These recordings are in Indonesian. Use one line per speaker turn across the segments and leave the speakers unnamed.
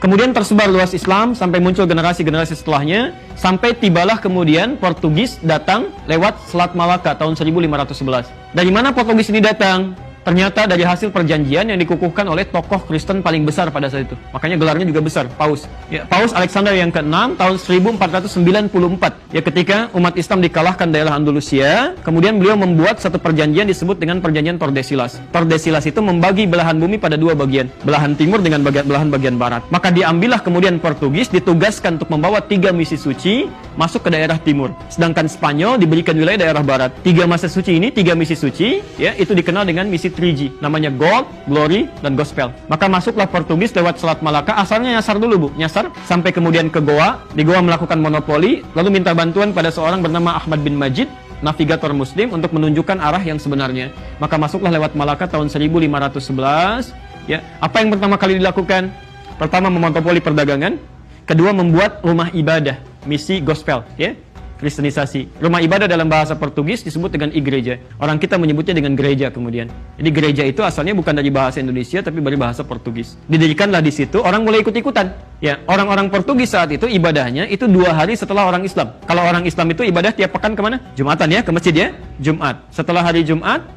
Kemudian tersebar luas Islam sampai muncul generasi-generasi setelahnya, sampai tibalah kemudian Portugis datang lewat Selat Malaka tahun 1511. Dari mana Portugis ini datang? Ternyata dari hasil perjanjian yang dikukuhkan oleh tokoh Kristen paling besar pada saat itu. Makanya gelarnya juga besar, Paus. Ya, Paus Alexander yang ke-6 tahun 1494. Ya, ketika umat Islam dikalahkan daerah Andalusia, kemudian beliau membuat satu perjanjian disebut dengan perjanjian Tordesillas. Tordesillas itu membagi belahan bumi pada dua bagian, belahan timur dengan belahan bagian barat. Maka diambillah kemudian Portugis ditugaskan untuk membawa 3 misi suci masuk ke daerah timur. Sedangkan Spanyol diberikan wilayah daerah barat. 3 masa suci ini, 3 misi suci, ya, itu dikenal dengan misi 3G, namanya Gold, Glory, dan Gospel. Maka masuklah Portugis lewat Selat Malaka, asalnya nyasar dulu, Bu, nyasar sampai kemudian ke Goa, di Goa melakukan monopoli, lalu minta bantuan pada seorang bernama Ahmad bin Majid, navigator muslim, untuk menunjukkan arah yang sebenarnya. Maka masuklah lewat Malaka tahun 1511, ya. Apa yang pertama kali dilakukan? Pertama, memonopoli perdagangan, kedua, membuat rumah ibadah, misi Gospel, ya. Kristenisasi. Rumah ibadah dalam bahasa Portugis disebut dengan igreja. Orang kita menyebutnya dengan gereja kemudian. Jadi gereja itu asalnya bukan dari bahasa Indonesia tapi dari bahasa Portugis. Didirikanlah di situ, orang mulai ikut-ikutan. Ya, orang-orang Portugis saat itu ibadahnya itu 2 hari setelah orang Islam. Kalau orang Islam itu ibadah tiap pekan kemana? Jumatan, ya, ke masjid, ya. Jumat. Setelah hari Jumat,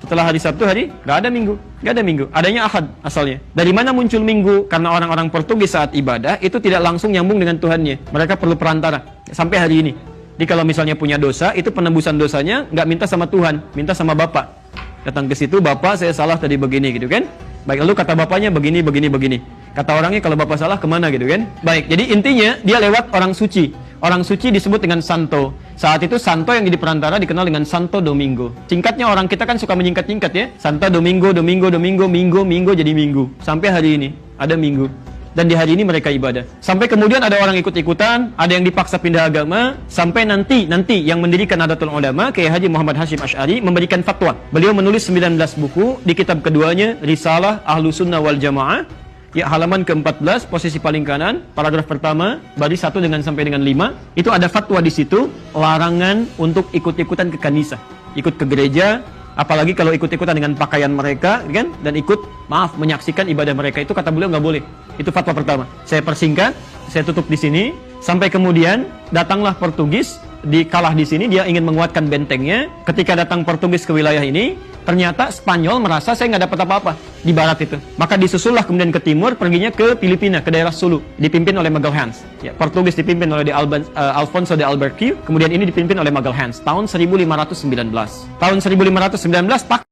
setelah hari Sabtu, nggak ada Minggu. Nggak ada Minggu. Adanya Ahad asalnya. Dari mana muncul Minggu? Karena orang-orang Portugis saat ibadah itu tidak langsung nyambung dengan Tuhannya. Mereka perlu perantara. Sampai hari ini. Jadi kalau misalnya punya dosa, itu penebusan dosanya nggak minta sama Tuhan, minta sama Bapak. Datang ke situ, Bapak saya salah tadi begini, gitu kan? Baik, lalu kata bapaknya begini. Kata orangnya kalau Bapak salah kemana, gitu kan? Baik, jadi intinya dia lewat orang suci. Orang suci disebut dengan Santo. Saat itu Santo yang jadi perantara dikenal dengan Santo Domingo. Singkatnya orang kita kan suka menyingkat-nyingkat, ya. Santo Domingo, Minggu jadi Minggu. Sampai hari ini ada Minggu. Dan di hari ini mereka ibadah. Sampai kemudian ada orang ikut-ikutan, ada yang dipaksa pindah agama, sampai nanti yang mendirikan Nahdlatul Ulama, Kiai Haji Muhammad Hasyim Asy'ari, memberikan fatwa. Beliau menulis 19 buku, di kitab keduanya, Risalah Ahlus Sunnah wal Jamaah, ya, halaman ke-14, posisi paling kanan, paragraf pertama, baris 1 sampai dengan 5, itu ada fatwa di situ, larangan untuk ikut-ikutan ke kanisa, ikut ke gereja, apalagi kalau ikut-ikutan dengan pakaian mereka, kan? Dan menyaksikan ibadah mereka, itu kata beliau nggak boleh. Itu fatwa pertama. Saya persingkat, saya tutup di sini. Sampai kemudian datanglah Portugis, dikalah di sini, dia ingin menguatkan bentengnya. Ketika datang Portugis ke wilayah ini, ternyata Spanyol merasa saya nggak dapat apa-apa di barat itu. Maka disusullah kemudian ke timur, perginya ke Filipina, ke daerah Sulu, dipimpin oleh Magalhães. Ya, Portugis dipimpin oleh Alfonso de Albuquerque, kemudian ini dipimpin oleh Magalhães tahun 1519. Tahun 1519